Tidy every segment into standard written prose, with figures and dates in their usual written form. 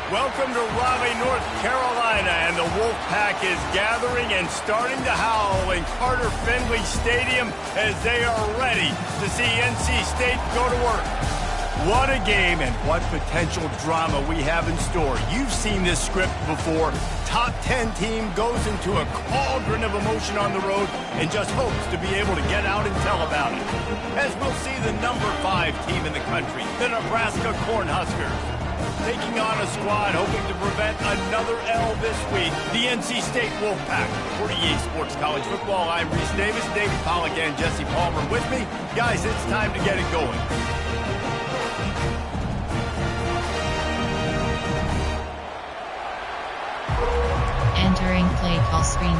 Welcome to Raleigh, North Carolina, and the Wolfpack is gathering and starting to howl in Carter Finley Stadium as they are ready to see NC State go to work. What a game and what potential drama we have in store. You've seen this script before. Top 10 team goes into a cauldron of emotion on the road and just hopes to be able to get out and tell about it. As we'll see the number 5 team in the country, the Nebraska Cornhuskers, taking on a squad hoping to prevent another L this week, the NC State Wolfpack. For EA Sports College Football, I'm Reese Davis, David Pollack, and Jesse Palmer with me. Guys, it's time to get it going. Entering play call screen.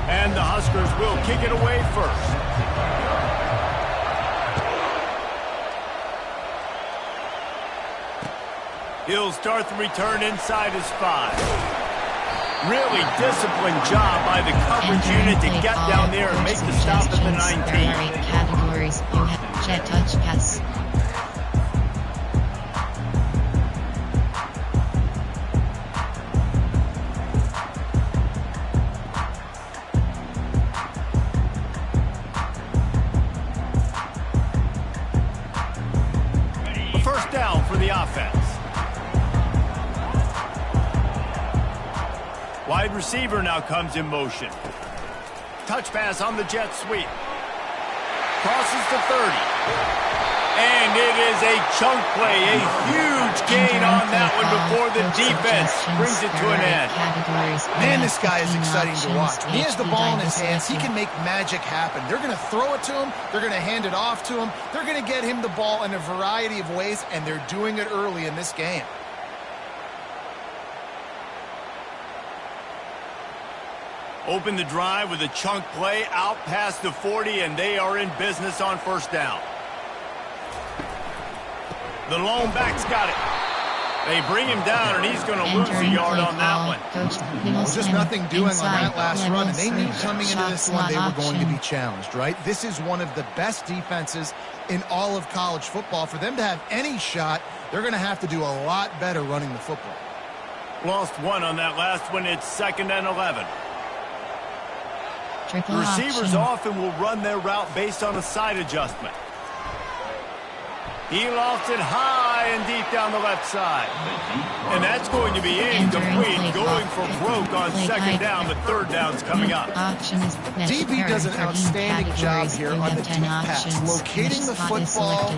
And the Huskers will kick it away first. He'll start the return inside his 5. Really disciplined job by the coverage unit to get down there and make the stop at the 19. There are 8 categories. You have jet touch pass. A first down for the offense. Wide receiver now comes in motion. Touch pass on the jet sweep. Crosses to 30. And it is a chunk play, a huge gain on that one before the defense brings it to an end. Man, this guy is exciting to watch. When he has the ball in his hands, he can make magic happen. They're going to throw it to him. They're going to hand it off to him. They're going to get him the ball in a variety of ways, and they're doing it early in this game. Open the drive with a chunk play out past the 40, and they are in business on first down. The lone back's got it. They bring him down, and he's going to lose a yard on that one. Well, just nothing doing on that last run, and they knew coming into this one they were going to be challenged, right? This is one of the best defenses in all of college football. For them to have any shot, they're going to have to do a lot better running the football. Lost one on that last one. It's 2nd and 11. The receivers often will run their route based on a side adjustment. He lofts it high and deep down the left side. And that's going to be incomplete, going for broke on 2nd down. The 3rd down's coming up. DB does an outstanding job here on the deep pass, locating the football.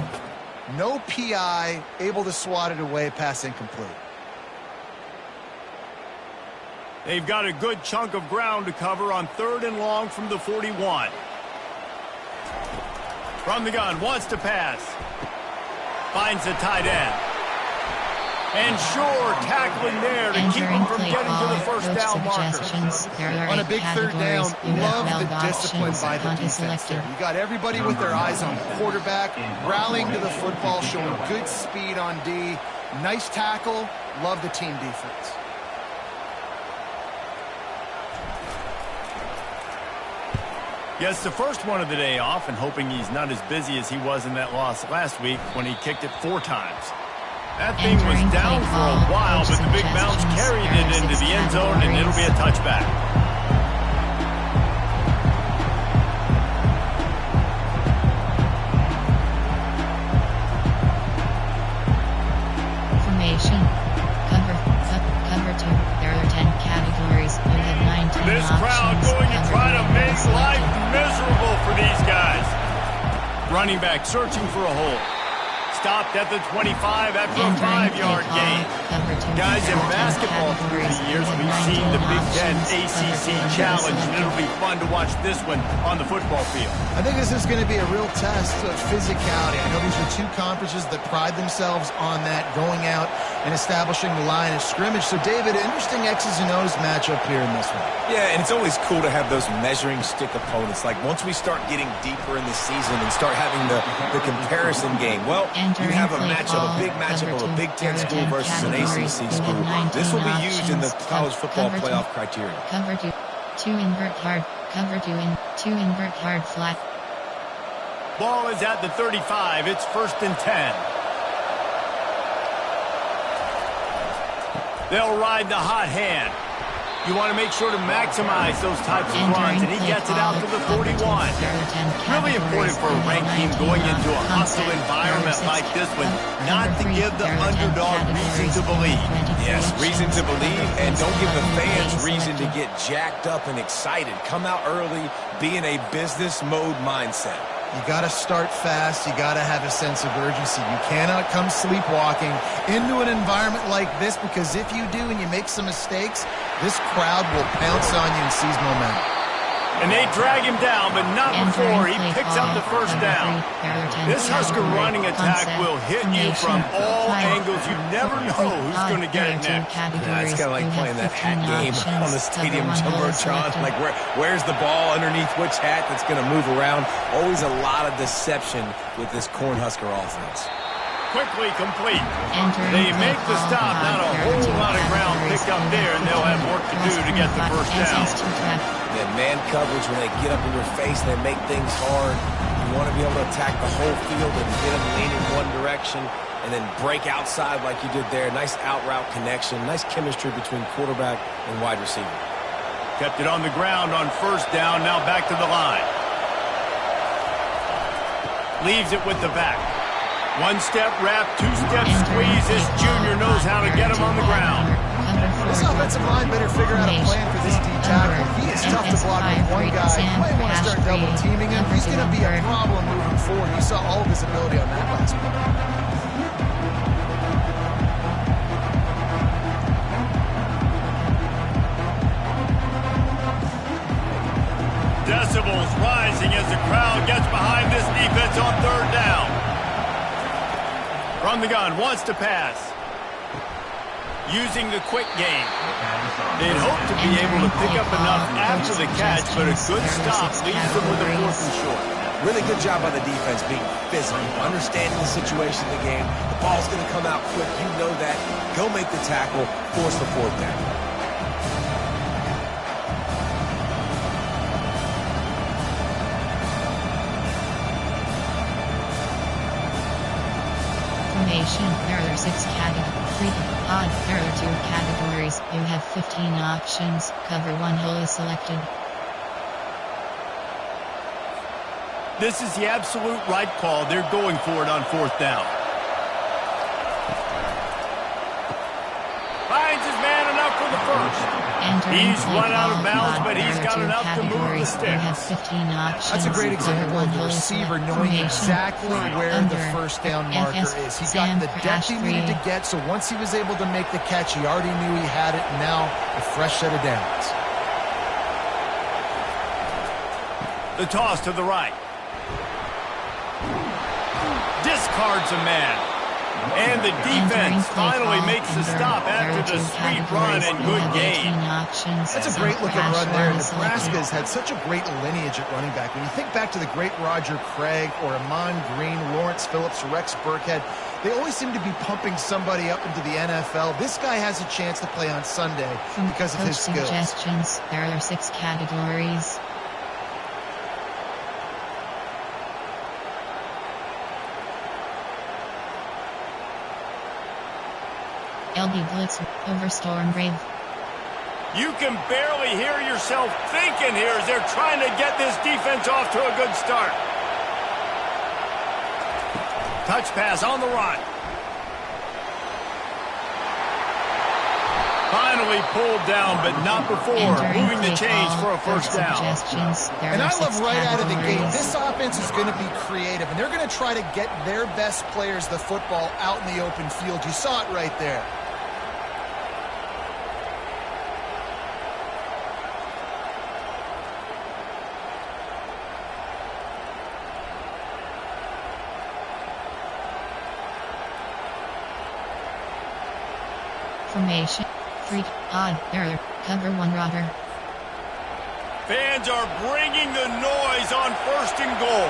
No PI, able to swat it away, pass incomplete. They've got a good chunk of ground to cover on 3rd and long from the 41. From the gun, wants to pass. Finds the tight end. And sure, tackling there to keep him from getting to the first down marker. On a big 3rd down, love the discipline by the defense there. You got everybody with their eyes on the quarterback, rallying to the football, showing good speed on D. Nice tackle, love the team defense. Gets the first one of the day off and hoping he's not as busy as he was in that loss last week when he kicked it 4 times. That thing was down for a while, but the big bounce carried it into the end zone, and it'll be a touchback. Formation. Cover 2. There are 10 categories. You have 19 This crowd going to try to make life miserable for these guys. Running back searching for a hole. Stopped at the 25 after a 5-yard gain. Guys, in basketball through the years, we've seen the Big Ten ACC Challenge, and it'll be fun to watch this one on the football field. I think this is going to be a real test of physicality. I know these are 2 conferences that pride themselves on that, going out and establishing the line of scrimmage. So, David, interesting X's and O's matchup here in this one. Yeah, and it's always cool to have those measuring stick opponents. Like, once we start getting deeper in the season and start having the comparison game, well, you have a matchup, a big matchup of a Big Ten school versus an ACC school. This will be used in the college football playoff criteria. Cover 2 invert hard. Cover 2 in 2 invert hard flat. Ball is at the 35. It's 1st and 10. They'll ride the hot hand. You want to make sure to maximize those types of runs, and he gets it out to the 41. Really important for a ranked team going into a hostile environment like this one, not to give the underdog reason to believe. Yes, reason to believe, and don't give the fans reason to get jacked up and excited. Come out early, be in a business mode mindset. You got to start fast. You got to have a sense of urgency. You cannot come sleepwalking into an environment like this, because if you do and you make some mistakes, this crowd will pounce on you and seize momentum. And they drag him down, but not before he picks up the 1st down. This Husker running attack will hit you from all angles. You never know who's going to get it next. Yeah, it's kind of like playing that hat game on the stadium jumbotron. Like where's the ball underneath which hat that's going to move around? Always a lot of deception with this Cornhusker offense. Quickly complete. They make the stop. Not a whole lot of ground picked up there, and they'll have work to do to get the 1st down. Yeah, man coverage, when they get up in your face, they make things hard. You want to be able to attack the whole field and get them leaning one direction and then break outside like you did there. Nice out route connection. Nice chemistry between quarterback and wide receiver. Kept it on the ground on 1st down. Now back to the line. Leaves it with the back. 1-step wrap, 2-step squeeze. This junior knows how to get him on the ground. This offensive line better figure out a plan for this D tackle. He is tough to block with one guy. You might want to start double teaming him. He's going to be a problem moving forward. You saw all of his ability on that last one. Decibels rising as the crowd gets behind this defense on 3rd down. From the gun, wants to pass. Using the quick game. They'd hope to be able to pick up enough after the catch, but a good stop leaves them with a 4th and short. Really good job by the defense being physical, understanding the situation of the game. The ball's going to come out quick. You know that. Go make the tackle, force the 4th down. There are 6 categories. There are 2 categories. You have 15 options. Cover 1 wholly selected. This is the absolute right call. They're going for it on 4th down. Finds his man enough for the 1st. He's run out of bounds, but he's got enough to move the sticks. That's a great example of the receiver knowing exactly where the 1st down marker is. He got the depth he needed to get, so once he was able to make the catch, he already knew he had it, and now a fresh set of downs. The toss to the right. Discards a man. And the defense finally makes the stop after the sweet run and good game. That's a great-looking run there. Nebraska's had such a great lineage at running back. When you think back to the great Roger Craig or Amon Green, Lawrence Phillips, Rex Burkhead, they always seem to be pumping somebody up into the NFL. This guy has a chance to play on Sunday because of his skills. Suggestions. There are 6 categories. LB Blitz, Overstorm Brave. You can barely hear yourself thinking here as they're trying to get this defense off to a good start. Touch pass on the run. Finally pulled down, but not before moving the chains for a 1st down. And I love right out of the gate, this offense is going to be creative, and they're going to try to get their best players the football out in the open field. You saw it right there. Formation. Freak. Odd. Error. Cover 1 Roger. Fans are bringing the noise on 1st and goal.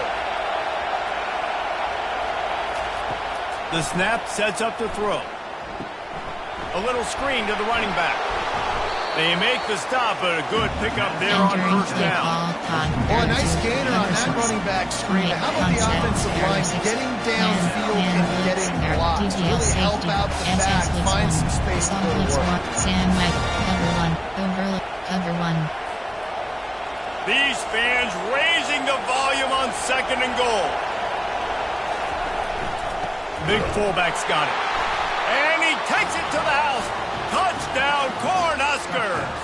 The snap sets up to throw. A little screen to the running back. They make the stop, but a good pickup there on first down. Well, a nice gainer on that running back screen. How about the offensive line getting downfield and getting blocks to really help out the back, find some space to go to work. Sam Mike, cover one. These fans raising the volume on 2nd and goal. Big fullback's got it. And he takes it to the house. Touchdown, Cornhuskers!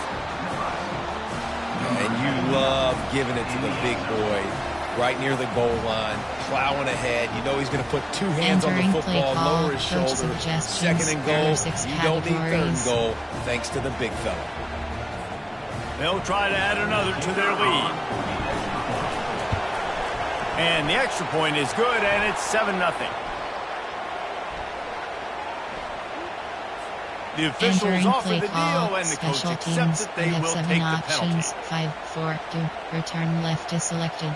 And you love giving it to the big boy right near the goal line, plowing ahead. You know he's going to put 2 hands on the football, lower his shoulder. 2nd and goal. You don't need 3rd and goal, thanks to the big fella. They'll try to add another to their lead. And the extra point is good, and it's 7-0. The officials offer the deal, and the coach accepts that they will take the penalty. 5-4, return left is selected.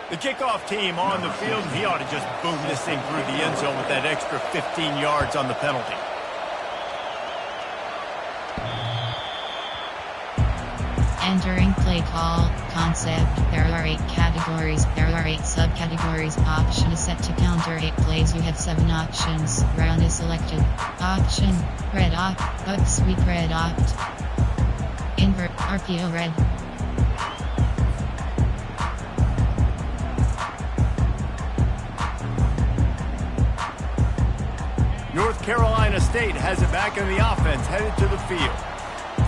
The kickoff team on the field, he ought to just boom this thing through the end zone with that extra 15 yards on the penalty. Entering play call, concept, there are 8 categories, there are 8 subcategories, option is set to counter 8 plays, you have 7 options, round is selected, option, red opt, up sweep red opt, invert, RPO red. North Carolina State has it back in the offense, headed to the field.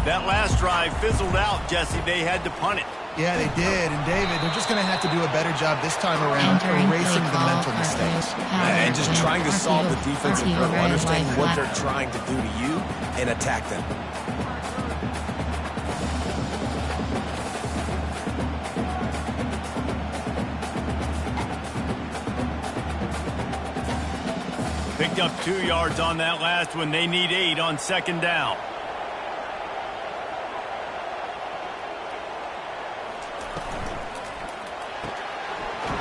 That last drive fizzled out, Jesse. They had to punt it. Yeah, they did. And, David, they're just going to have to do a better job this time around erasing the mental mistakes. And just trying to solve the defensive riddle, understanding what they're trying to do to you, and attack them. Picked up 2 yards on that last one. They need 8 on 2nd down.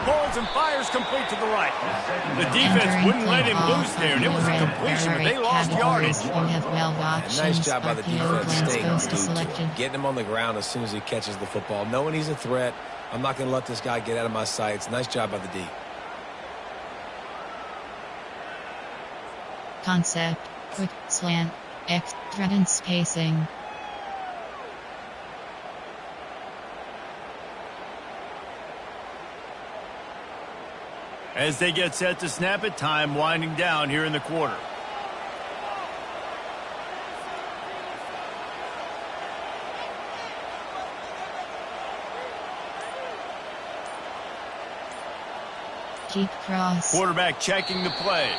Pulls and fires complete to the right. The defense wouldn't let him loose there, and it was a completion, but they lost yardage. Nice job by the defense staying glued, getting him on the ground as soon as he catches the football, knowing he's a threat. I'm not going to let this guy get out of my sights. Nice job by the D. Concept, quick, slant, X, threaten spacing. As they get set to snap it, time winding down here in the quarter. Keep cross. Quarterback checking the play.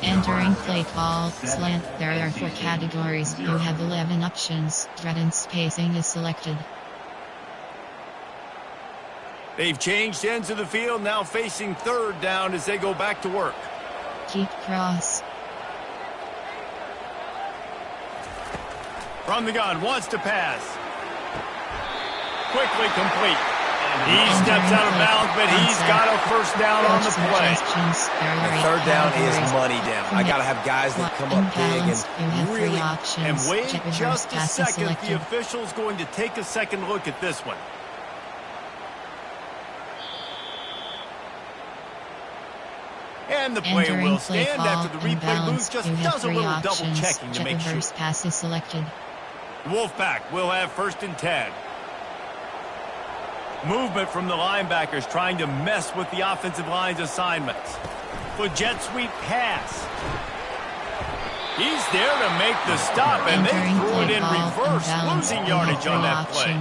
Entering play call, slant, there are 4 categories, you have 11 options, threaten spacing is selected. They've changed ends of the field, now facing 3rd down as they go back to work. Keep cross. From the gun, wants to pass. Quickly complete. He steps out of bounds, but he's got a first down on the play. The 3rd down is money down. I got to have guys that come up big and really... And wait just a second. The official's going to take a second look at this one. And the player will stand after the replay booth just does a little double checking to make sure. Pass is selected. The Wolfpack will have 1st and 10. Movement from the linebackers trying to mess with the offensive line's assignments. For jet sweep pass. He's there to make the stop, and they threw it in reverse, losing yardage on that play.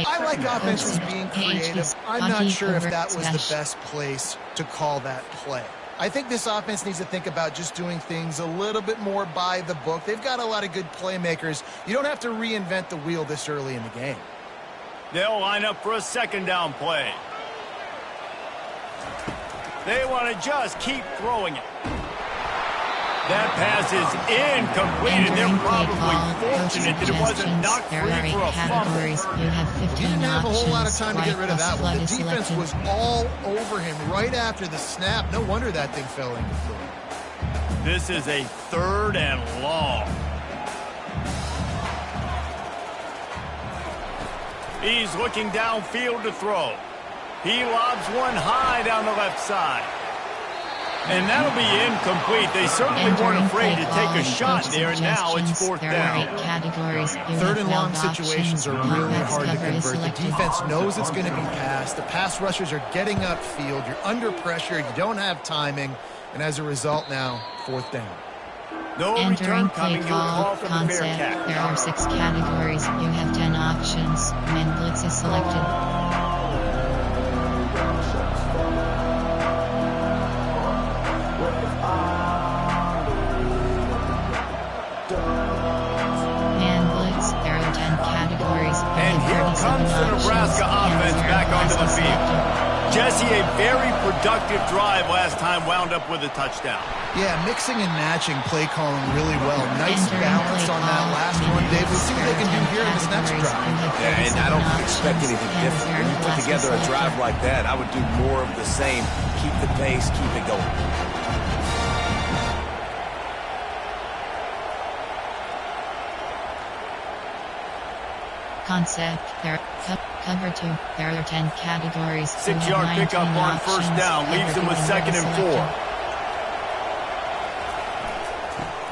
I like offenses being creative. I'm not sure if that was the best place to call that play. I think this offense needs to think about just doing things a little bit more by the book. They've got a lot of good playmakers. You don't have to reinvent the wheel this early in the game. They'll line up for a 2nd down play. They want to just keep throwing it. That pass is incomplete, and they're probably fortunate that it wasn't knocked free for a fumble. You have 15 He didn't have a whole lot of time to get rid of that one. The defense selected. was all over him right after the snap. No wonder that thing fell incomplete. This is a 3rd and long. He's looking downfield to throw. He lobs one high down the left side. And that'll be incomplete. They certainly weren't afraid to take a shot there, and now it's 4th down. 3rd and long situations are really hard to convert. The defense knows it's going to be passed. The pass rushers are getting upfield. You're under pressure. You don't have timing. And as a result now, 4th down. No return coming. You'll call for the fair catch. There are 6 categories. You have 10 options. Man blitz is selected. Man blitz. There are 10 categories. And here comes the Nebraska offense back onto the field. Jesse, a very productive drive last time wound up with a touchdown. Yeah, mixing and matching play calling really well. Nice balance on that last one, Dave. We'll see what they can do here in this next drive. Yeah, and I don't expect anything different. When you put together a drive like that, I would do more of the same. Keep the pace, keep it going. Concept. There. Cover 2. There are 10 categories. 6-yard pickup on 1st down. Leaves him with 2nd and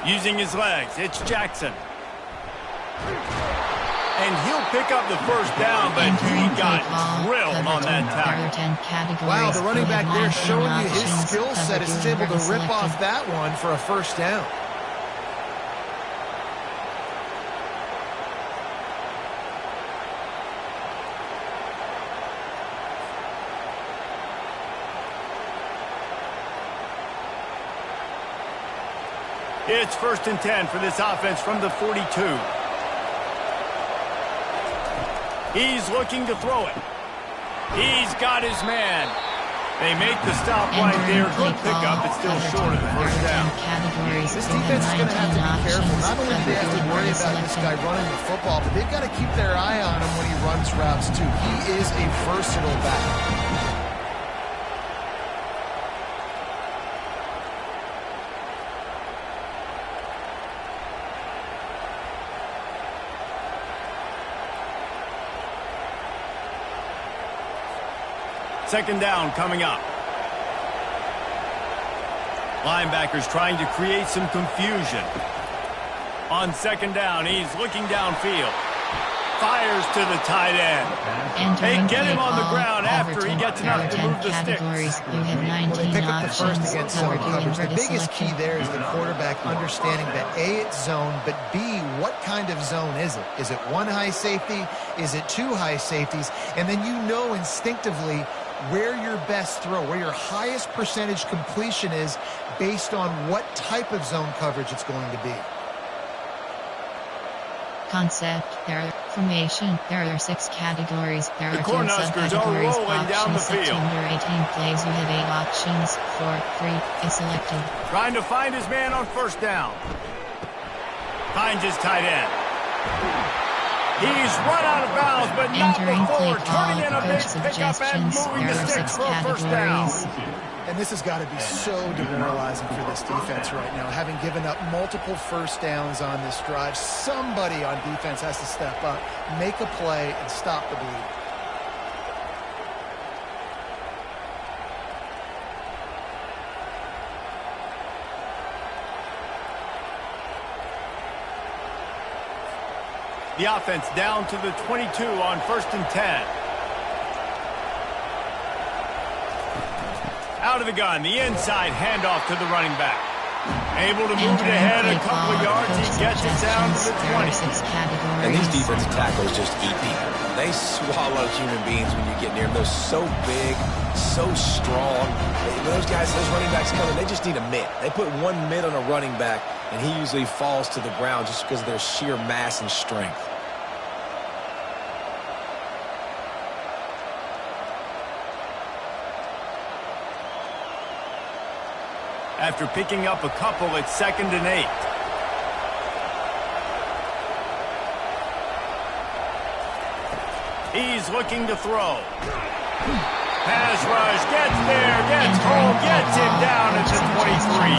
4. Using his legs, it's Jackson. And he'll pick up the 1st down, but he got drilled on that tackle. Wow, the running back there showing you his skill set. He's able to rip off that one for a 1st down. It's 1st and 10 for this offense from the 42. He's looking to throw it. He's got his man. They make the stop right there. Good pickup. It's still short of the 1st down. This defense is going to have to be careful. Not only do they have to worry about this guy running the football, but they've got to keep their eye on him when he runs routes too. He is a versatile back. Second down coming up. Linebackers trying to create some confusion. On 2nd down, he's looking downfield. Fires to the tight end. They get him on the ground after he gets enough to move the sticks. Well, they pick up the 1st against zone coverage. The biggest key there is the quarterback understanding that A, it's zone, but B, what kind of zone is it? Is it 1 high safety? Is it 2 high safeties? And then you know instinctively where your best throw, where your highest percentage completion is based on what type of zone coverage it's going to be. Concept. There are formation. There are 6 categories. There are 10 Cornhuskers are rolling down the field. Under 18 plays, you have 8 options. 4, 3 is selected. Trying to find his man on 1st down. Finds his tight end. He's run out of bounds, but not before turning in a big pickup and moving the sticks for a 1st down. And this has got to be so demoralizing for this defense right now, having given up multiple 1st downs on this drive. Somebody on defense has to step up, make a play, and stop the bleed. The offense down to the 22 on 1st and 10. Out of the gun, the inside handoff to the running back. Able to move it ahead a couple of yards. He gets it down to the 20. And these defensive tackles just eat people. They swallow human beings when you get near them. They're so big, so strong. Those guys, those running backs coming, they just need a mitt. They put 1 mitt on a running back, and he usually falls to the ground just because of their sheer mass and strength. after picking up a couple at 2nd and 8. He's looking to throw. Pass rush, gets there, gets home, gets him down at the 23.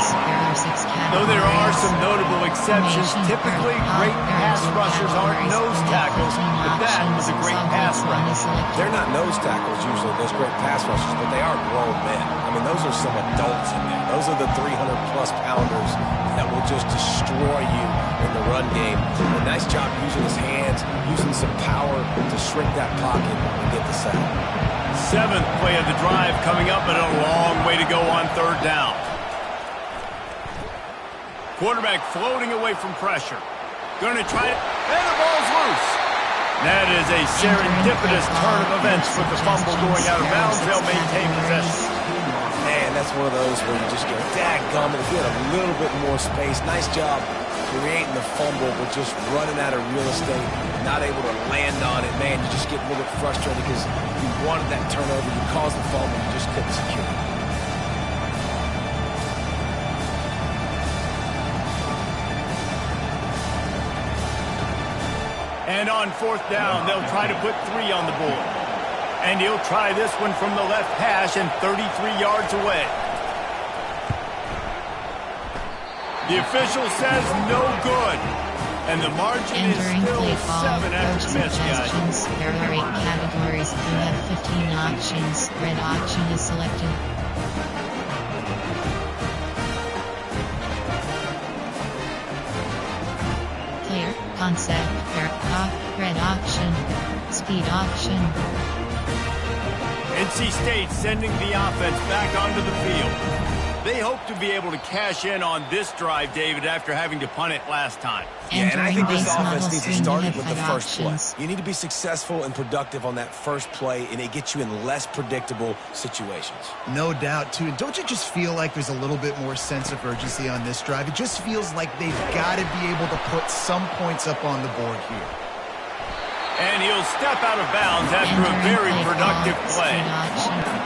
Though there are some notable exceptions, typically great pass rushers aren't nose tackles, but that was a great pass rush. They're not nose tackles usually, those great pass rushers, but they are grown men. I mean, those are some adults in there. Those are the 300-plus pounders that will just destroy you in the run game. A nice job using his hands, using some power to shrink that pocket and get the sack. 7th play of the drive coming up, and a long way to go on 3rd down. Quarterback floating away from pressure. Going to try it, and the ball's loose. That is a serendipitous turn of events with the fumble going out of bounds. They'll maintain possession. Man, that's one of those where you just go, dadgummit, if he had a little bit more space. Nice job creating the fumble, but just running out of real estate, not able to land on it. Man, you just get a little bit frustrated because you wanted that turnover, you caused the fumble, you just couldn't secure it. And on 4th down, they'll try to put 3 on the board. And he'll try this one from the left hash and 33 yards away. The official says no good. And the margin is still 7 after the miss, guys. There are 8 categories. You have 15 options. Red option is selected. Player, concept, red option, speed option. NC State sending the offense back onto the field. They hope to be able to cash in on this drive, David, after having to punt it last time. Yeah, and I think this offense needs to start with the first play. You need to be successful and productive on that first play, and it gets you in less predictable situations. No doubt, too. And don't you just feel like there's a little bit more sense of urgency on this drive? It just feels like they've got to be able to put some points up on the board here. And he'll step out of bounds after a very productive play.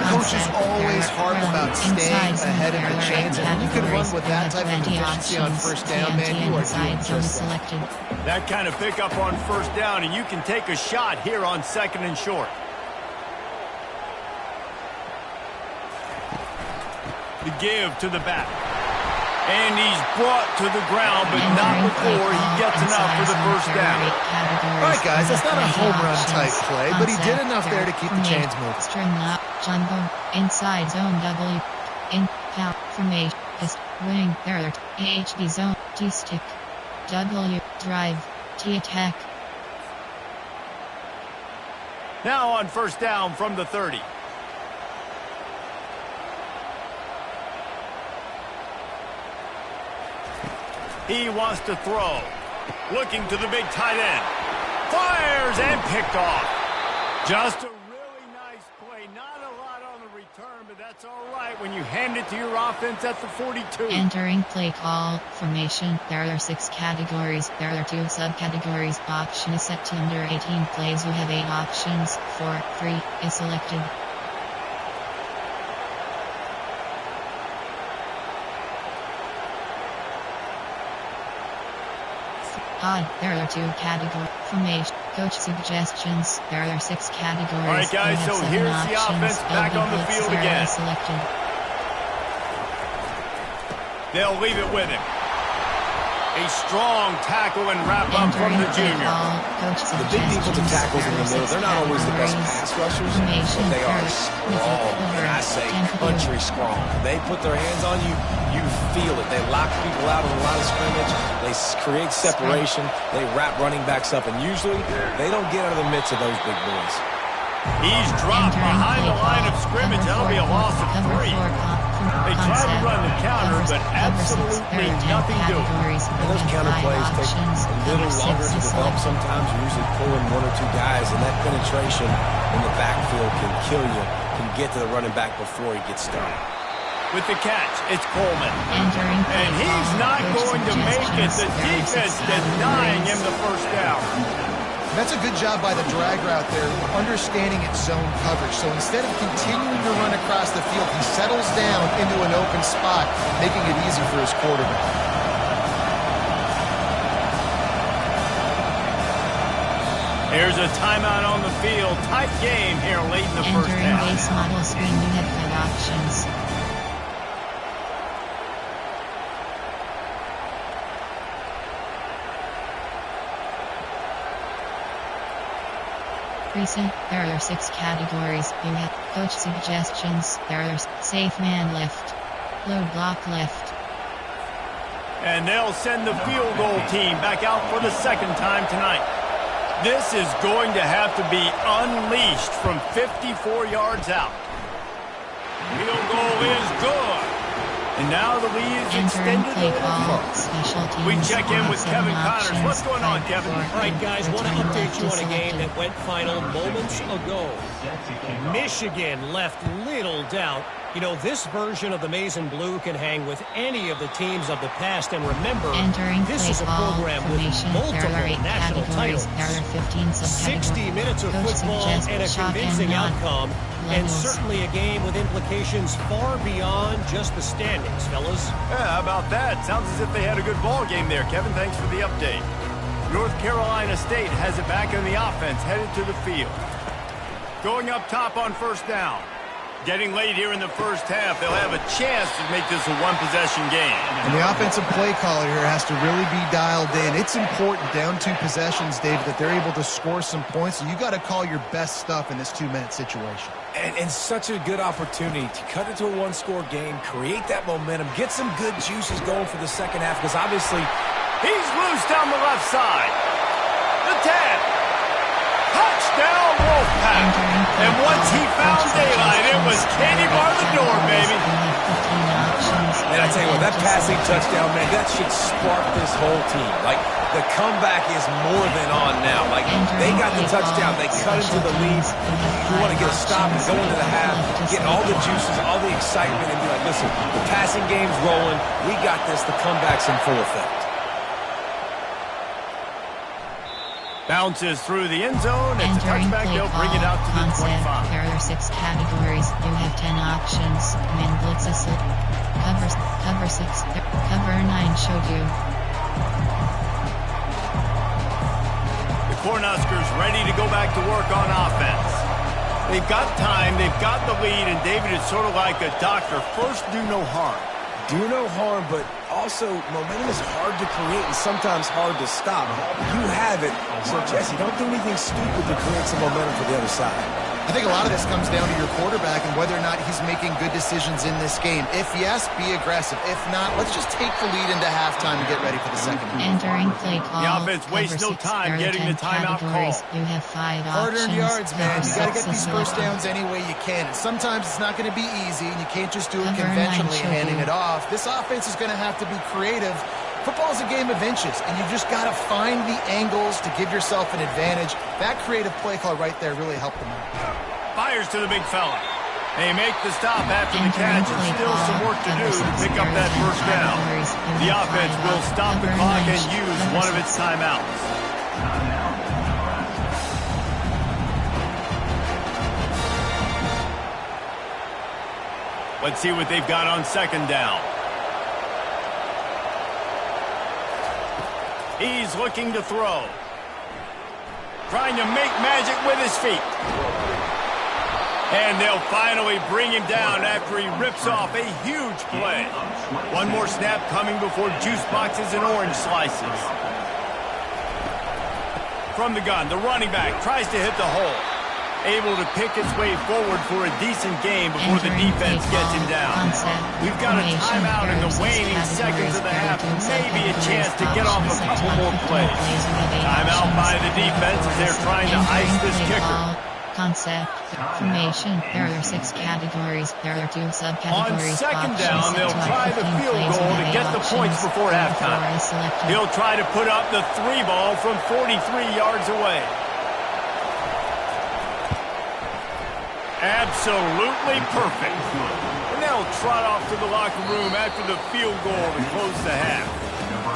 Coach is always hard about staying ahead of the chains, and you can run with that type of efficiency on 1st down, man. You are doing just that. That kind of pickup on 1st down, and you can take a shot here on 2nd and short. The give to the back. And he's brought to the ground, but not before he gets enough for the 1st down. All right, guys, that's not a home run type play, but he did enough there to keep the chains moving. String up, jumbo, inside zone W, in, out, formation, wing, alert, AHD zone, T-stick, W, drive, T-attack. Now on 1st down from the 30. He wants to throw. Looking to the big tight end. Fires and picked off. Just a really nice play. Not a lot on the return, but that's all right when you hand it to your offense at the 42. Entering play call, formation. There are 6 categories. There are 2 subcategories. Option is set to under 18 plays. You have 8 options. 4, 3 is selected. There are 2 categories. Formation. Coach suggestions. There are 6 categories. All right, guys, so here's the offense back on the field again. Selected. They'll leave it with him. A strong tackle and wrap-up from the junior. The big defensive tackles in the middle, they're not always the best pass rushers, but they are strong, and I say country strong. They put their hands on you, you feel it. They lock people out in a lot of scrimmage. They create separation. They wrap running backs up, and usually they don't get out of the midst of those big boys. He's dropped behind the line of scrimmage. That'll be a loss of 3. They try to run the counter, but absolutely nothing doing. And those counter plays take a little longer to develop sometimes. You're usually pulling 1 or 2 guys, and that penetration in the backfield can kill you, can get to the running back before he gets started. With the catch, it's Coleman. And he's not going to make it. The defense denying him the 1st down. And that's a good job by the drag route there, understanding its zone coverage. So instead of continuing to run across the field, he settles down into an open spot, making it easy for his quarterback. Here's a timeout on the field. Tight game here late in the first half. Entering base model screen, you have 5 options. Preset, there are 6 categories. You have coach suggestions, there are safe man left, load block left. And they'll send the field goal team back out for the second time tonight. This is going to have to be unleashed from 54 yards out. Field goal is good. And now the lead is extended a little further. We check in with Kevin Connors. What's going on, Kevin? All right, guys, want to update you on a game that went final moments ago. Michigan left little doubt. You know, this version of the Maize and Blue can hang with any of the teams of the past. And remember, this is a program with multiple national titles. There are 15 subcategories. 60 minutes of football and a convincing outcome. And certainly a game with implications far beyond just the standings, fellas. Yeah, how about that? Sounds as if they had a good ball game there, Kevin. Thanks for the update. North Carolina State has it back in the offense, headed to the field. Going up top on first down. Getting late here in the first half, they'll have a chance to make this a one-possession game. And the offensive play caller here has to really be dialed in. It's important down 2 possessions, David, that they're able to score some points. So you got to call your best stuff in this 2-minute situation. And such a good opportunity to cut into a one-score game, create that momentum, get some good juices going for the second half, because obviously he's loose down the left side. The 10. Touchdown, Wolfpack. And once he found daylight, it was candy bar the door, baby. And I tell you what, that passing touchdown, man, that should spark this whole team. Like, the comeback is more than on now. Like, they got the touchdown. They cut into the lead. You want to get a stop and go into the half, get all the juices, all the excitement, and be like, listen, the passing game's rolling. We got this. The comeback's in full effect. Bounces through the end zone. It's a touchback. They'll bring it out to the 25. There are 6 categories. You have 10 options. Man blitzes, cover 6, cover 9 showed you. The Cornhuskers ready to go back to work on offense. They've got time. They've got the lead. And David, it's sort of like a doctor. First, do no harm. Do no harm, but also momentum is hard to create and sometimes hard to stop. You have it. So, Jesse, don't do anything stupid to create some momentum for the other side. I think a lot of this comes down to your quarterback and whether or not he's making good decisions in this game. If yes, be aggressive. If not, let's just take the lead into halftime and get ready for the second half. Entering play call. The offense wastes no time getting the timeout call. You have 5 options. Hard-earned yards, man. You got to get these first downs any way you can. And sometimes it's not going to be easy, and you can't just do it conventionally handing it off. This offense is going to have to be creative. Football is a game of inches, and you've just got to find the angles to give yourself an advantage. That creative play call right there really helped them out. Fires to the big fella. They make the stop after the catch, and still some work to do to pick up that first down. The offense will stop the clock and use one of its timeouts. Let's see what they've got on second down. He's looking to throw. Trying to make magic with his feet. And they'll finally bring him down after he rips off a huge play. One more snap coming before juice boxes and orange slices. From the gun, the running back tries to hit the hole. Able to pick its way forward for a decent game before the defense gets him down. We've got a timeout in the waning seconds of the half. Maybe a chance to get off a couple more plays. Timeout by the defense as they're trying to ice this kicker. Concept, formation, there are 6 categories, there are 2 subcategories. On second down, they'll try the field goal to get the points before halftime. He'll try to put up the 3 ball from 43 yards away. Absolutely perfect. And they'll trot off to the locker room after the field goal to close the half.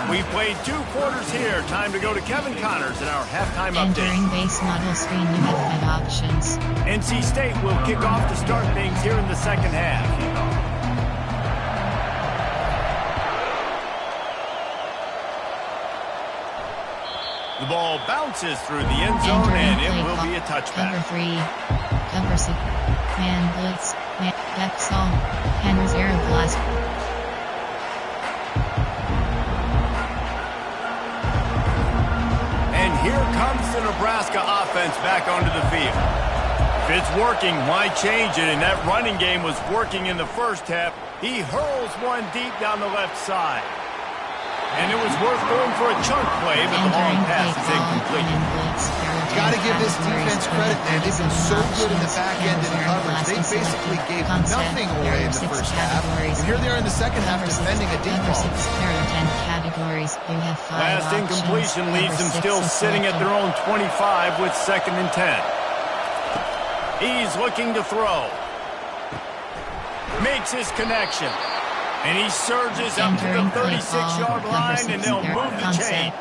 We played 2 quarters here. Time to go to Kevin Connors in our halftime update. Entering base model screen, you have 5 options. NC State will kick off to start things here in the second half. The ball bounces through the end zone, and it will be a touchback. Cover 3, cover 6, man blitz, man back song, Henry's air blast. And here comes the Nebraska offense back onto the field. If it's working, why change it? And that running game was working in the first half. He hurls one deep down the left side. And it was worth going for a chunk play, but the long pass is incomplete. Got to give this defense credit, man. They've been so good in the back end in coverage. They basically gave nothing away in the first half. And here they are in the second half defending a deep ball. Last incompletion leaves them still sitting at their own 25 with 2nd and 10. He's looking to throw. Makes his connection. And he surges up to the 36-yard line, and they'll move the chain.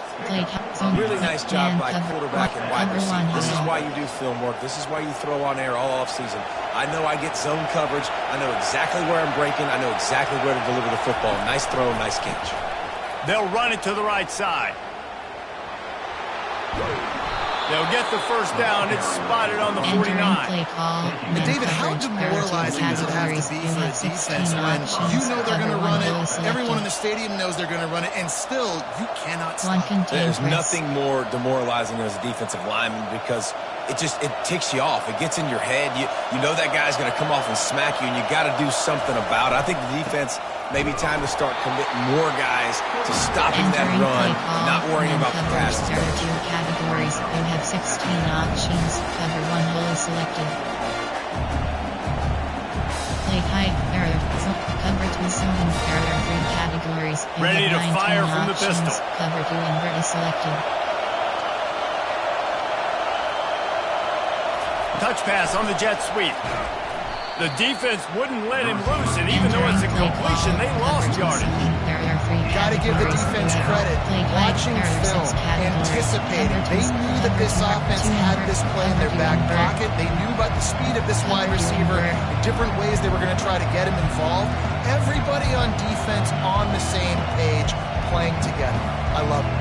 Really nice job by quarterback and wide receiver. This is why you do film work. This is why you throw on air all offseason. I know I get zone coverage. I know exactly where I'm breaking. I know exactly where to deliver the football. Nice throw, nice catch. They'll run it to the right side. They'll get the first down. It's spotted on the 49. And David, how demoralizing does it have to be for a defense when you know they're going to run it, everyone in the stadium knows they're going to run it, and still you cannot stop? There's nothing more demoralizing as a defensive lineman because it ticks you off. It gets in your head. You know that guy's going to come off and smack you, and you got to do something about it. I think the defense maybe time to start committing more guys to stopping that run, not worrying about the passes. There are 2 categories. You have 16 options. Cover 1 hole is selected. Play high. There are cover 2 zone. There are 3 categories. You ready to fire from the pistol. Cover 2 invert is selected. Touch pass on the jet sweep. The defense wouldn't let him loose, and even though it's a completion, they lost yardage. Got to give the defense credit. Watching film, anticipating. They knew that this offense had this play in their back pocket. They knew about the speed of this wide receiver, the different ways they were going to try to get him involved. Everybody on defense on the same page, playing together. I love it.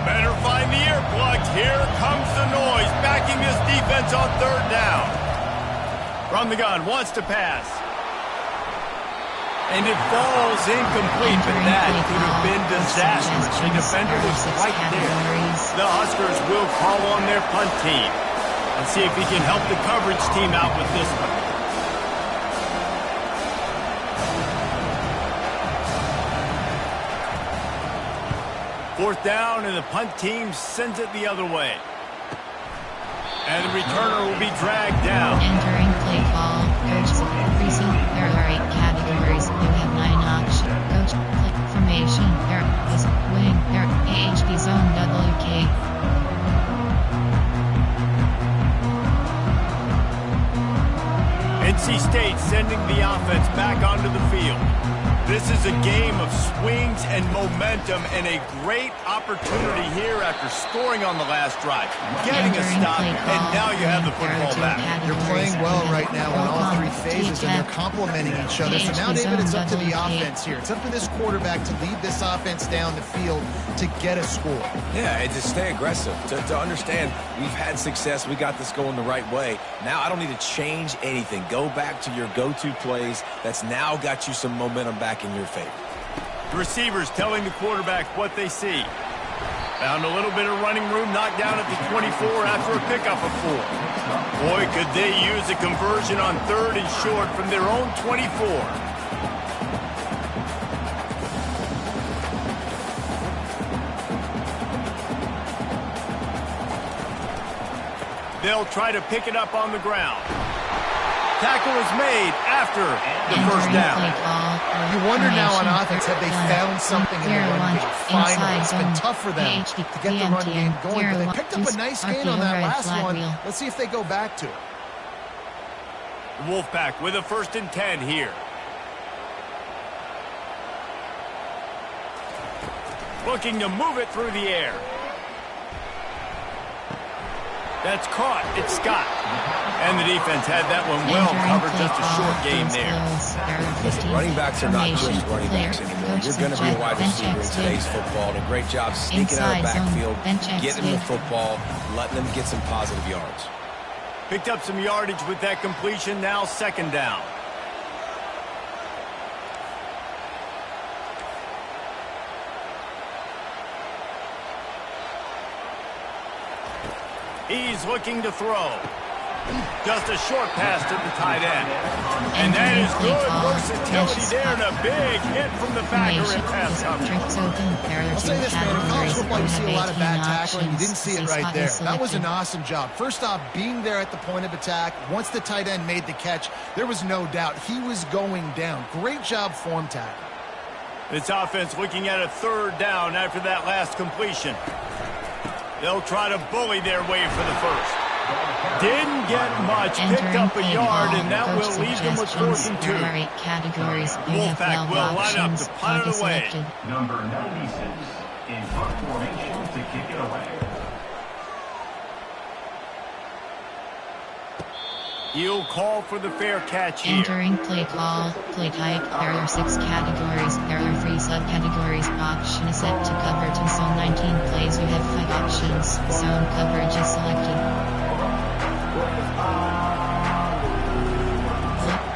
Better find the earplugs. Here comes the noise, backing this defense on 3rd down. From the gun, wants to pass. And it falls incomplete, but that could have been disastrous. The defender was right there. The Huskers will call on their punt team and see if he can help the coverage team out with this one. 4th down, and the punt team sends it the other way. And the returner will be dragged down. Entering play call. Coach recent. There are 8 categories. You have 9 options. Coach play formation. There is wing. There AHB zone WK. NC State sending the offense back onto the field. This is a game of swings and momentum, and a great opportunity here after scoring on the last drive, getting a stop, and now you have the football back. They're playing well right now in all 3 phases, and they're complementing each other. So now, David, it's up to the offense here. It's up to this quarterback to lead this offense down the field to get a score. Yeah, and to stay aggressive, to understand we've had success, we got this going the right way. Now I don't need to change anything. Go back to your go-to plays. That's now got you some momentum back in your favor. The receivers telling the quarterback what they see. Found a little bit of running room, knocked down at the 24 after a pickup of 4. Boy, could they use a conversion on 3rd and short from their own 24. They'll try to pick it up on the ground. Tackle is made after the first down. You wonder now on offense, have they found something in the run game? Finally, it's been tough for them to get the run game going, but they picked up a nice gain on that last one. Let's see if they go back to it. Wolfpack with a 1st and 10 here. Looking to move it through the air. That's caught. It's Scott. And the defense had that one well covered. Just a short game there. Listen, running backs are not just running backs anymore. You're going to be a wide receiver in today's football. And a great job sneaking out of the backfield, getting them the football, letting them get some positive yards. Picked up some yardage with that completion. Now second down. He's looking to throw. Just a short pass to the tight end. And that is good versatility there, and a big hit from the backer in pass coverage. I'll say this, man, in college football you see a lot of bad tackling. You didn't see it right there. That was an awesome job. First off, being there at the point of attack. Once the tight end made the catch, there was no doubt he was going down. Great job form tackle. This offense looking at a third down after that last completion. They'll try to bully their way for the first. Didn't get much, picked up a yard, and that will leave them with 4th and 2. Wolfpack will line up to punt it away. Number 96 in punt formation to kick it away. He'll call for the fair catch here. Entering play call, play type. There are 6 categories. There are 3 subcategories. Option is set to cover to zone 19 plays. You have 5 options. Zone coverage is selected.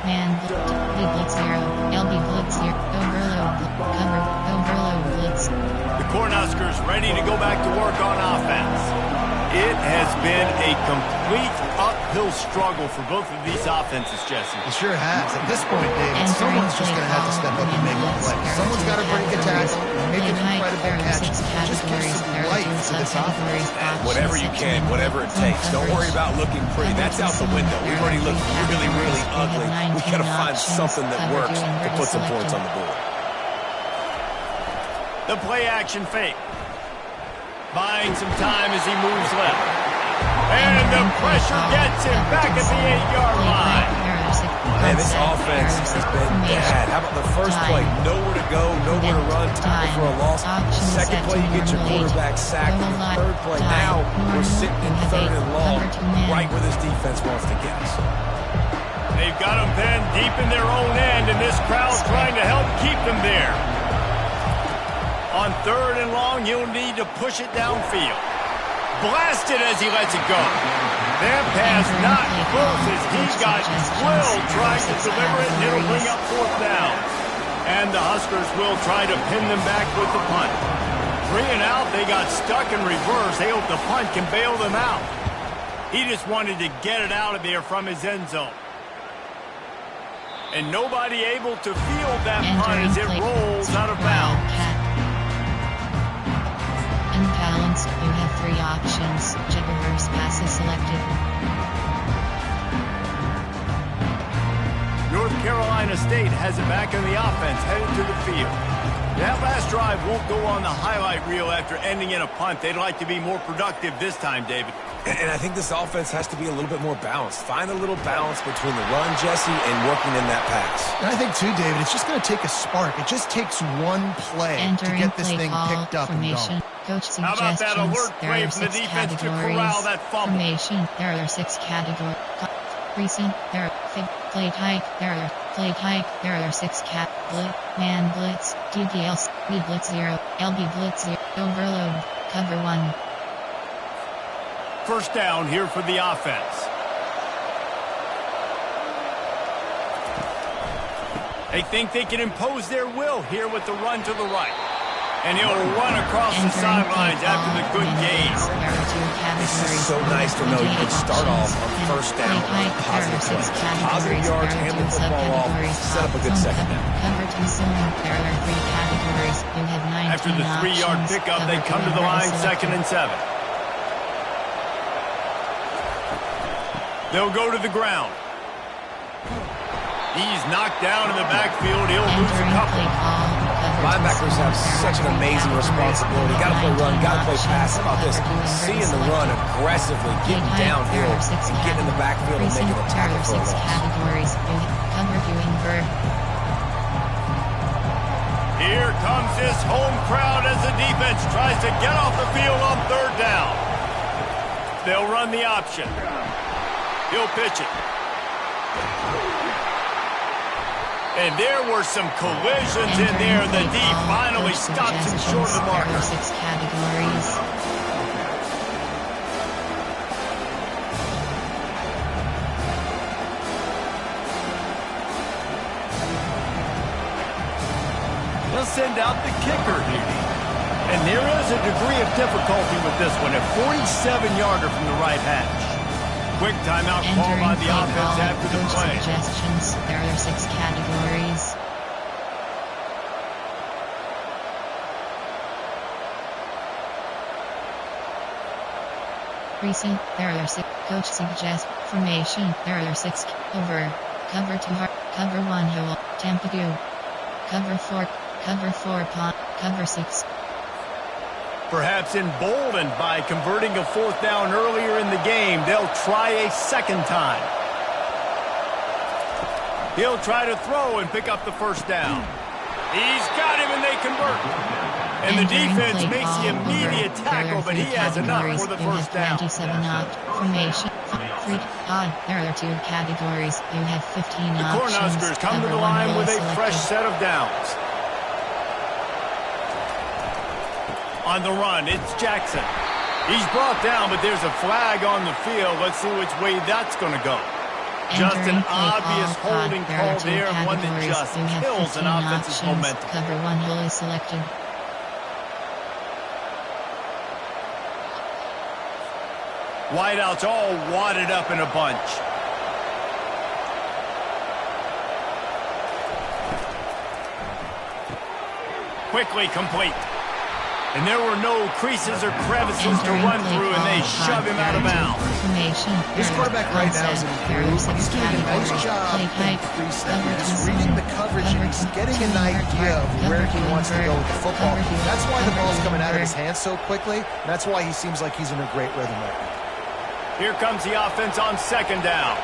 Man, blitz 0, LB blitz 0, overload, cover, overload blitz. The Cornhuskers ready to go back to work on offense. It has been a complete uphill struggle for both of these offenses, Jesse. It sure has. At this point, David, someone's just going to have to step up and make a play. Someone's got to break a tackle, make an incredible catch, just give some life to this offense. Whatever you can, whatever it takes. Don't worry about looking pretty. That's out the window. We've already looked really, really ugly. We've got to find something that works to put some points on the board. The play action fake. Buying some time as he moves left. And the pressure gets him back at the 8-yard line. Man, this offense has been bad. How about the first play? Nowhere to go, nowhere to run, tackle for a loss. Second play, you get your quarterback sacked. And the third play, now we're sitting in 3rd and long, right where this defense wants to get us. They've got them pinned deep in their own end, and this crowd's trying to help keep them there. On 3rd and long, he'll need to push it downfield. Blasted as he lets it go. That pass not close as he got drilled trying to deliver it, and it'll bring up 4th down. And the Huskers will try to pin them back with the punt. 3 and out, they got stuck in reverse. They hope the punt can bail them out. He just wanted to get it out of there from his end zone. And nobody able to field that punt as it rolls out of bounds. Unbalanced, you have 3 options. Jet reverse pass is selected. North Carolina State has it back on the offense, headed to the field. That last drive won't go on the highlight reel after ending in a punt. They'd like to be more productive this time, David. And I think this offense has to be a little bit more balanced. Find a little balance between the run, Jesse, and working in that pass. And I think, too, David, it's just going to take a spark. It just takes one play to get this thing picked up and going. Coach suggestions. How about that alert play from the defense to corral that fumble? Formation. There are 6 categories. Recent. There are play type. There are play type. There are 6 blitz, man blitz, DPLs, speed blitz 0, LB blitz 0, overload, cover 1. First down here for the offense. They think they can impose their will here with the run to the right. And he'll run across the sidelines after the good gain. This is so nice to know you can start off on first down with a positive play. Positive yards, hand the football off, set up a good second down. After the 3-yard pickup, they come to the line 2nd and 7. They'll go to the ground. He's knocked down in the backfield. He'll lose a couple. Linebackers have such an amazing responsibility. Got to play run, got to play pass. How about this? Seeing the run aggressively, getting downhill, and getting in the backfield and making a tackle for a loss. Here comes this home crowd as the defense tries to get off the field on third down. They'll run the option. He'll pitch it. And there were some collisions in there. The D finally stops him short of the marker. 6 categories. They'll send out the kicker here. And there is a degree of difficulty with this one. A 47-yarder from the right hash. Quick timeout call by the offense after the play. Suggestions. There are 6 categories. Recent. There are 6. Coach suggests formation. There are 6. Over. Cover 2 hard. Cover 1 hole. Tampa 2. Cover 4. Cover 4 pond. Cover 6. Perhaps emboldened by converting a fourth down earlier in the game, they'll try a second time. He'll try to throw and pick up the first down. He's got him and they convert. And the defense makes the immediate tackle, but he has enough for the first down. 27 formation. Odd. There are 2 categories. You have 15 options. The Cornhuskers come to the line with a fresh set of downs. On the run, it's Jackson. He's brought down, but there's a flag on the field. Let's see which way that's going to go. Just an obvious holding call there, and one that just kills an offense's momentum. Cover 1 hole is selected. Wideouts all wadded up in a bunch. Quickly complete. And there were no creases or crevices to run through, and they shove him out of bounds. This quarterback right now is improved. He's doing a nice job increasing. He's reading the coverage, and he's getting an idea of where he wants to go with the football. That's why the ball's coming out of his hands so quickly. And that's why he seems like he's in a great rhythm right now. Here comes the offense on second down.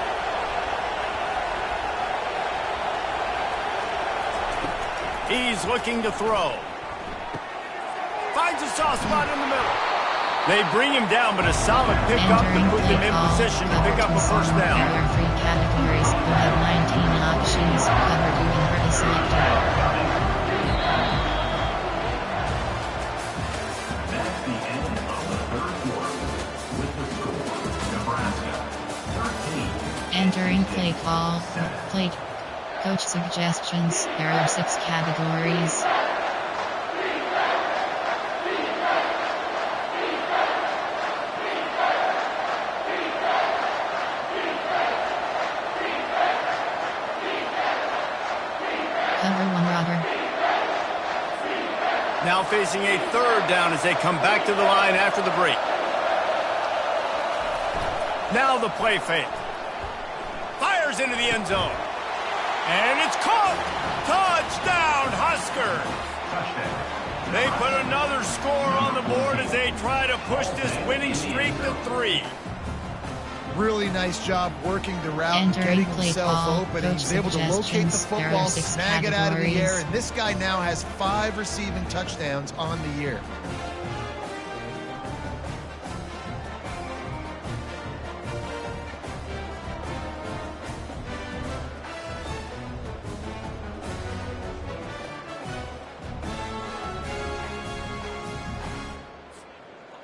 He's looking to throw. Finds a soft spot in the middle. They bring him down, but a solid pickup to put them in position to pick up a first down. There are 3 categories. You have 19 options. Cover 2 and hard is selected. That's the end of the third quarter. With the score, Nebraska 13. Entering play call. Play. Coach suggestions. There are 6 categories. Now facing a third down as they come back to the line after the break. Now the play fake. Fires into the end zone. And it's caught. Touchdown, Husker. They put another score on the board as they try to push this winning streak to 3. Really nice job working the route, getting himself open. He was able to locate the football, snag it out of the air, and this guy now has 5 receiving touchdowns on the year.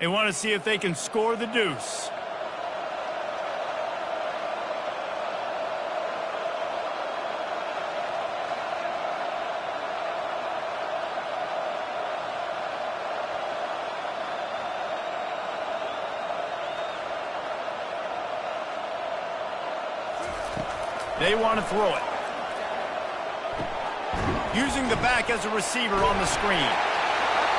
They want to see if they can score the deuce. They want to throw it. Using the back as a receiver on the screen.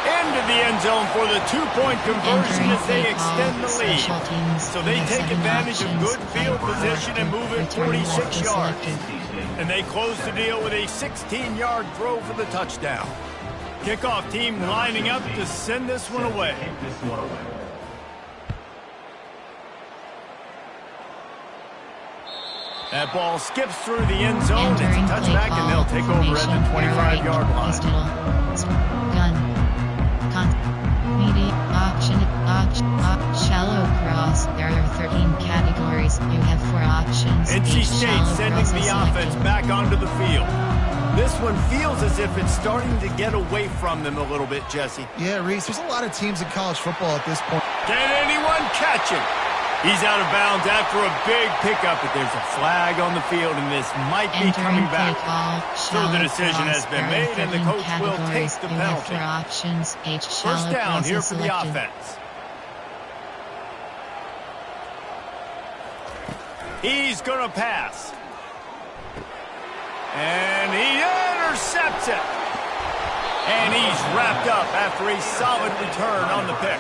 Into the end zone for the 2-point conversion as they extend the lead. So they take advantage of good field position and move it 46 yards. And they close the deal with a 16-yard throw for the touchdown. Kickoff team lining up to send this one away. That ball skips through the end zone. It's a touchback, and they'll take over at the 25-yard line. Gun. Media. Option. Shallow cross. There are 13 categories. You have 4 options. NC State sending the offense selected. back onto the field. This one feels as if it's starting to get away from them a little bit, Jesse. Yeah, Reese, there's a lot of teams in college football at this point. Can anyone catch him? He's out of bounds after a big pickup, but there's a flag on the field, and this might be coming back. So the decision has been made, and the coach will take the penalty. First down here for the offense. He's going to pass. And he intercepts it. And he's wrapped up after a solid return on the pick.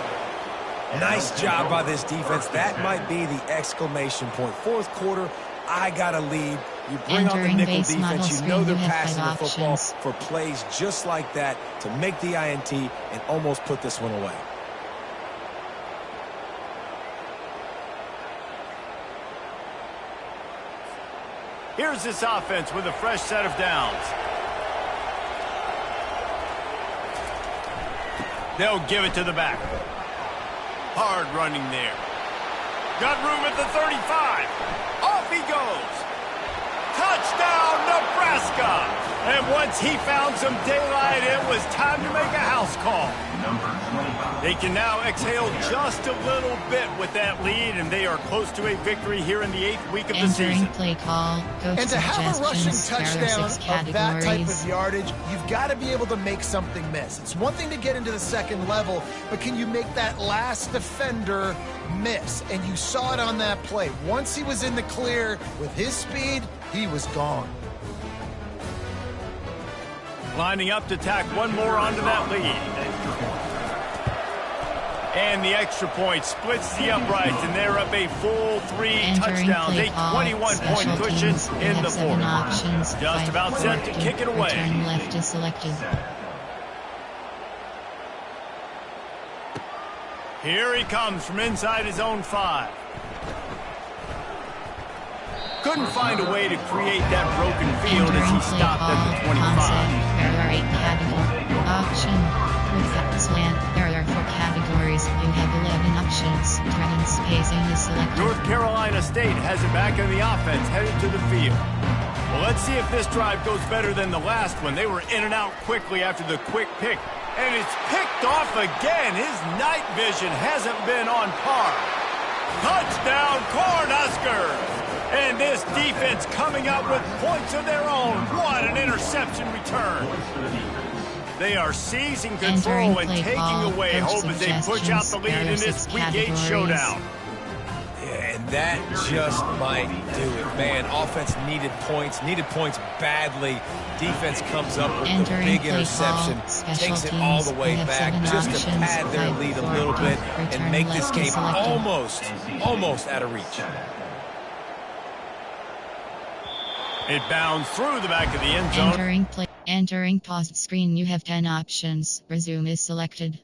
Nice job by this defense. That might be the exclamation point. Fourth quarter, I got a lead. You bring on the nickel defense. You know they're passing the football for plays just like that to make the INT and almost put this one away. Here's this offense with a fresh set of downs. They'll give it to the back. Hard running there. Got room at the 35. Off he goes. Touchdown, Nebraska. And once he found some daylight, it was time to make a house call. They can now exhale just a little bit with that lead, and they are close to a victory here in the 8th week of the season. Play call, coach And to have a rushing touchdown of that type of yardage, you've got to be able to make something miss. It's one thing to get into the second level, but can you make that last defender miss? And you saw it on that play. Once he was in the clear with his speed, he was gone. Lining up to tack one more onto that lead. And the extra point splits the uprights, and they're up a full 3 touchdowns, a 21-point cushion in the fourth. Just about set to kick it away. Return left is selected. Here he comes from inside his own 5. Couldn't find a way to create that broken field as he stopped at the 25. There are 8 categories. Option. With that slant, there are 4 categories. You have 11 options. Trend spacing is selected. North Carolina State has it back in the offense, headed to the field. Well, let's see if this drive goes better than the last one. They were in and out quickly after the quick pick. And it's picked off again. His night vision hasn't been on par. Touchdown, Cornhuskers! And this defense coming up with points of their own. What an interception return. They are seizing control and taking away hope as they push out the lead in this Week 8 showdown. Yeah, and that just might do it, man. Offense needed points badly. Defense comes up with the big interception, takes it all the way back just to pad their lead a little bit and make this game almost out of reach. It bounds through the back of the end zone. Entering paused screen, you have 10 options. Resume is selected.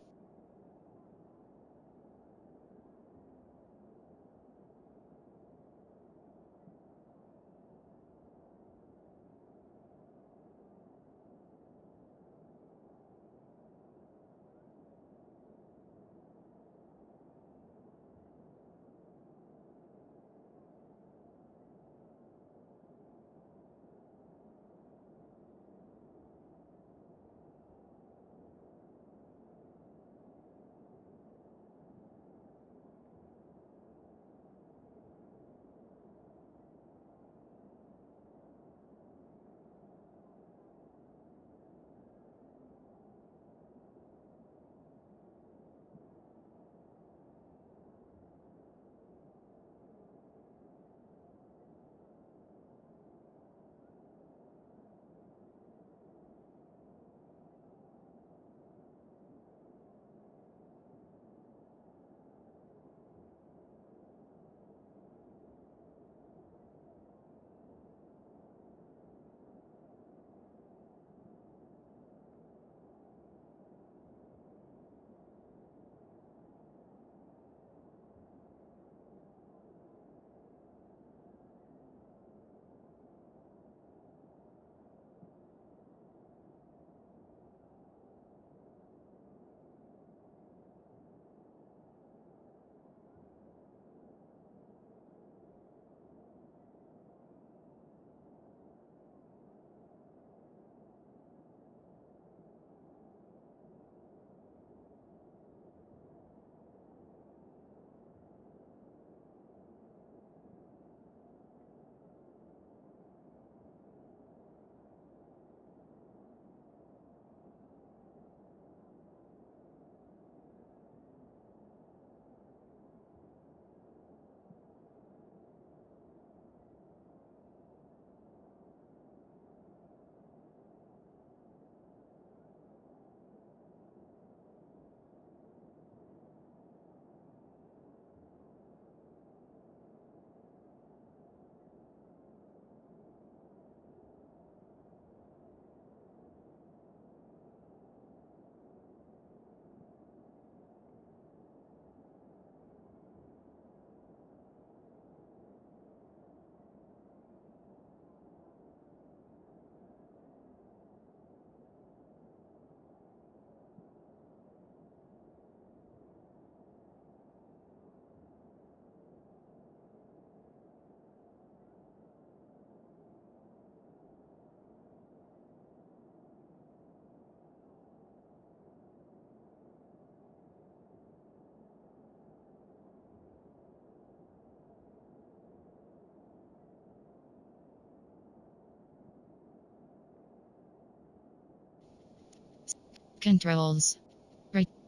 Controls.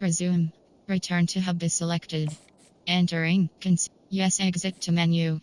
Resume. Return to hub is selected. Entering. Yes, exit to menu.